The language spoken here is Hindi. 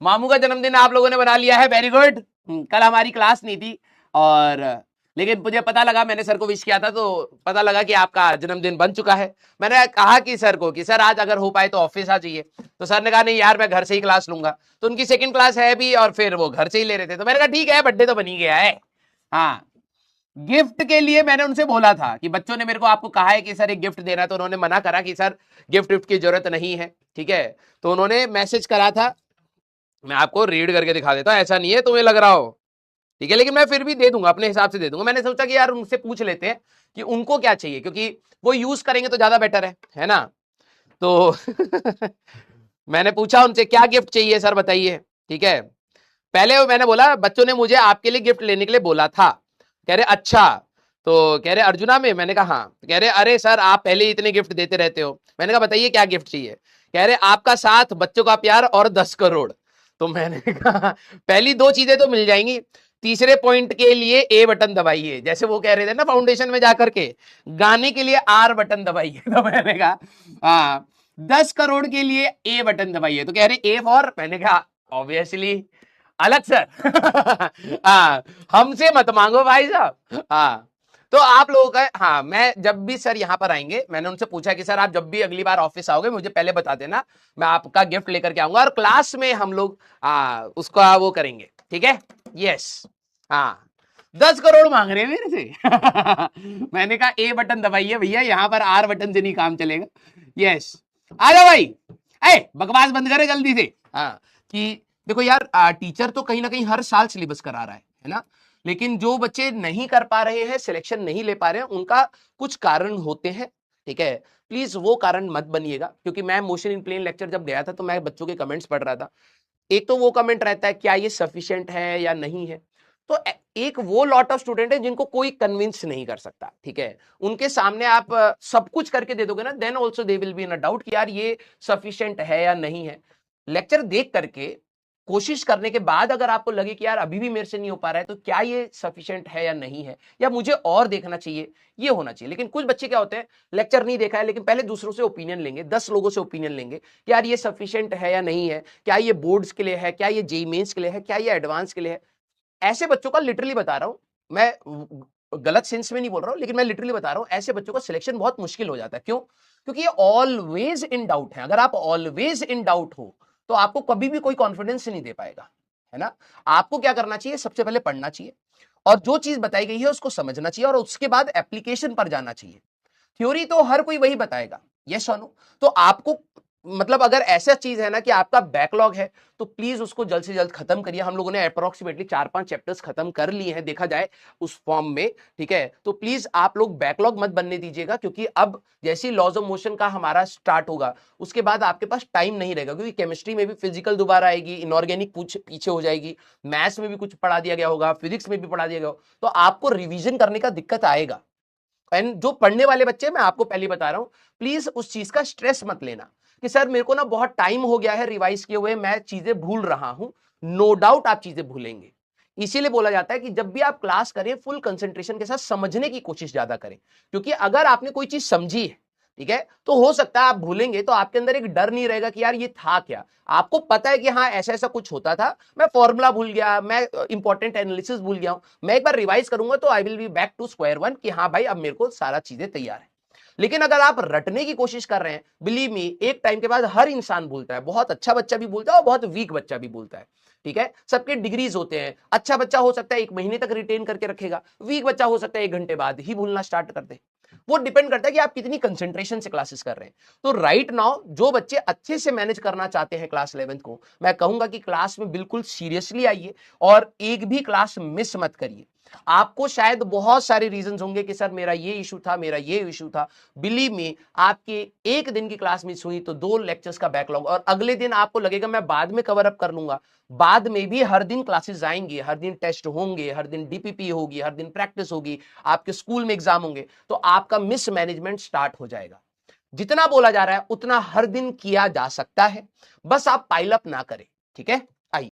मामू का जन्मदिन आप लोगों ने बना लिया है, वेरी गुड। कल हमारी क्लास नहीं थी और लेकिन मुझे पता लगा, मैंने सर को विश किया था तो पता लगा कि आपका जन्मदिन बन चुका है। मैंने कहा कि सर को कि सर आज अगर हो पाए तो ऑफिस आ जाइए, तो सर ने कहा नहीं यार मैं घर से ही क्लास लूंगा। तो उनकी सेकंड क्लास है भी और फिर वो घर से ही ले रहे थे, तो मैंने कहा ठीक है बर्थडे तो बन ही गया है। हाँ, गिफ्ट के लिए मैंने उनसे बोला था कि बच्चों ने मेरे को आपको कहा है कि सर एक गिफ्ट देना है, तो उन्होंने मना करा कि सर गिफ्ट विफ्ट की जरूरत नहीं है, ठीक है। तो उन्होंने मैसेज करा था, मैं आपको रीड करके दिखा देता हूं, ऐसा नहीं है तुम्हें लग रहा हो, ठीक है, लेकिन मैं फिर भी दे दूंगा, अपने हिसाब से दे दूंगा। मैंने सोचा कि यार उनसे पूछ लेते हैं कि उनको क्या चाहिए, क्योंकि वो यूज करेंगे तो ज्यादा बेटर है ना। तो मैंने पूछा उनसे क्या गिफ्ट चाहिए सर बताइए, ठीक है। पहले मैंने बोला बच्चों ने मुझे आपके लिए गिफ्ट लेने के लिए बोला था। कह रहे अच्छा, तो कह रहे अर्जुना में, मैंने कहा हाँ। कह रहे अरे सर आप पहले ही इतने गिफ्ट देते रहते हो। मैंने कहा बताइए क्या गिफ्ट चाहिए। कह रहे आपका साथ, बच्चों का प्यार और 10 करोड़। तो मैंने कहा पहली दो चीजें तो मिल जाएंगी, तीसरे पॉइंट के लिए ए बटन दबाइए, जैसे वो कह रहे थे ना फाउंडेशन में जाकर के गाने के लिए आर बटन दबाइए। तो मैंने कहा हाँ 10 करोड़ के लिए ए बटन दबाइए। तो कह रहे ए फॉर, मैंने कहा ऑब्वियसली अलग सर। हाँ, हमसे मत मांगो भाई साहब। हाँ, तो आप लोगों का हाँ, मैं जब भी सर यहाँ पर आएंगे, मैंने उनसे पूछा कि सर आप जब भी अगली बार ऑफिस आओगे मुझे पहले बता देना, मैं आपका गिफ्ट लेकर के आऊंगा और क्लास में हम लोग उसका वो करेंगे, ठीक है। यस, हाँ 10 करोड़ मांग रहे हैं मेरे से। मैंने कहा ए बटन दबाइए भैया, यहाँ पर आर बटन से नहीं काम चलेगा। यस, आ जाओ भाई, ए बकवास बंद करे जल्दी से। हाँ, कि देखो यार टीचर तो कहीं ना कहीं हर साल सिलेबस करा रहा है ना, लेकिन जो बच्चे नहीं कर पा रहे हैं, सिलेक्शन नहीं ले पा रहे हैं, उनका कुछ कारण होते हैं, ठीक है। प्लीज वो कारण मत बनिएगा, क्योंकि मैं मोशन इन प्लेन लेक्चर जब गया था तो मैं बच्चों के कमेंट्स पढ़ रहा था। एक तो वो कमेंट रहता है क्या ये सफिशिएंट है या नहीं है, तो एक वो लॉट ऑफ स्टूडेंट है जिनको कोई कन्विंस नहीं कर सकता, ठीक है। उनके सामने आप सब कुछ करके दे दोगे ना, then also they will be in a doubt कि यार ये सफिशिएंट है या नहीं है। लेक्चर देख करके कोशिश करने के बाद अगर आपको लगे कि यार अभी भी मेरे से नहीं हो पा रहा है, तो क्या ये सफिशिएंट है या नहीं है, या मुझे और देखना चाहिए, ये होना चाहिए। लेकिन कुछ बच्चे क्या होते हैं, लेक्चर नहीं देखा है लेकिन पहले दूसरों से ओपिनियन लेंगे, 10 लोगों से ओपिनियन लेंगे कि यार ये सफिशिएंट है या नहीं है, क्या ये बोर्ड्स के लिए है, क्या ये जेईई मेंस के लिए है, क्या ये एडवांस के लिए है। ऐसे बच्चों का लिटरली बता रहा हूं मैं, गलत सेंस में नहीं बोल रहा हूं, लेकिन मैं लिटरली बता रहा हूं, ऐसे बच्चों का सिलेक्शन बहुत मुश्किल हो जाता है। क्यों? क्योंकि ये ऑलवेज इन डाउट है। अगर आप ऑलवेज इन डाउट हो तो आपको कभी भी कोई कॉन्फिडेंस नहीं दे पाएगा, है ना। आपको क्या करना चाहिए, सबसे पहले पढ़ना चाहिए और जो चीज बताई गई है उसको समझना चाहिए और उसके बाद एप्लीकेशन पर जाना चाहिए। थ्योरी तो हर कोई वही बताएगा, यस और नो। तो आपको मतलब अगर ऐसा चीज है ना कि आपका बैकलॉग है, तो प्लीज उसको जल्द से जल्द खत्म करिए। हम लोगों ने अप्रोक्सीमेटली 4-5 चैप्टर्स खत्म कर लिए हैं देखा जाए उस फॉर्म में, ठीक है। तो प्लीज आप लोग बैकलॉग मत बनने दीजिएगा, क्योंकि अब जैसी लॉज ऑफ मोशन का हमारा स्टार्ट होगा उसके बाद आपके पास टाइम नहीं रहेगा, क्योंकि केमिस्ट्री में भी फिजिकल दोबारा आएगी, इनऑर्गेनिक कुछ पीछे हो जाएगी, मैथ्स में भी कुछ पढ़ा दिया गया होगा, फिजिक्स में भी पढ़ा दिया गया होगा, तो आपको रिविजन करने का दिक्कत आएगा। एंड जो पढ़ने वाले बच्चे, मैं आपको पहले बता रहा हूं, प्लीज उस चीज का स्ट्रेस मत लेना कि सर मेरे को ना बहुत टाइम हो गया है रिवाइज किए हुए, मैं चीजें भूल रहा हूं। नो डाउट आप चीजें भूलेंगे, इसीलिए बोला जाता है कि जब भी आप क्लास करें फुल कंसंट्रेशन के साथ समझने की कोशिश ज्यादा करें, क्योंकि अगर आपने कोई चीज समझी है, ठीक है, तो हो सकता है आप भूलेंगे, तो आपके अंदर एक डर नहीं रहेगा कि यार ये था क्या। आपको पता है कि हाँ ऐसा ऐसा कुछ होता था, मैं फॉर्मूला भूल गया, मैं इंपॉर्टेंट एनालिसिस भूल गया हूं, मैं एक बार रिवाइज करूंगा तो I will be back to square one कि हाँ भाई अब मेरे को सारा चीजें तैयार है। लेकिन अगर आप रटने की कोशिश कर रहे हैं, बिलीव मी एक टाइम के बाद हर इंसान भूलता है, बहुत अच्छा बच्चा भी भूलता है और बहुत वीक बच्चा भी भूलता है, ठीक है। सबके डिग्रीज होते हैं, अच्छा बच्चा हो सकता है 1 महीने तक रिटेन करके रखेगा, वीक बच्चा हो सकता है 1 घंटे बाद ही भूलना स्टार्ट कर दे। वो डिपेंड करता है कि आप कितनी कंसंट्रेशन से क्लासेस कर रहे हैं। तो राइट नाउ जो बच्चे अच्छे से मैनेज करना चाहते हैं क्लास 11th को, मैं कहूंगा कि क्लास में बिल्कुल सीरियसली आइए और एक भी क्लास मिस मत करिए। आपको शायद बहुत सारे रीजंस होंगे कि सर मेरा ये इशू था, मेरा ये इशू था। बिलीव मी, आपके एक दिन की क्लास मिस हुई तो 2 लेक्चर्स का बैकलॉग, और अगले दिन आपको लगेगा मैं बाद में कवर अप कर लूंगा। बाद में भी हर दिन क्लासेस आएंगी, हर दिन टेस्ट होंगे, हर दिन डीपीपी होगी, हर दिन प्रैक्टिस होगी, आपके स्कूल में एग्जाम होंगे, तो आपका मिस मैनेजमेंट स्टार्ट हो जाएगा। जितना बोला जा रहा है उतना हर दिन किया जा सकता है, बस आप पाइल अप ना करें, ठीक है।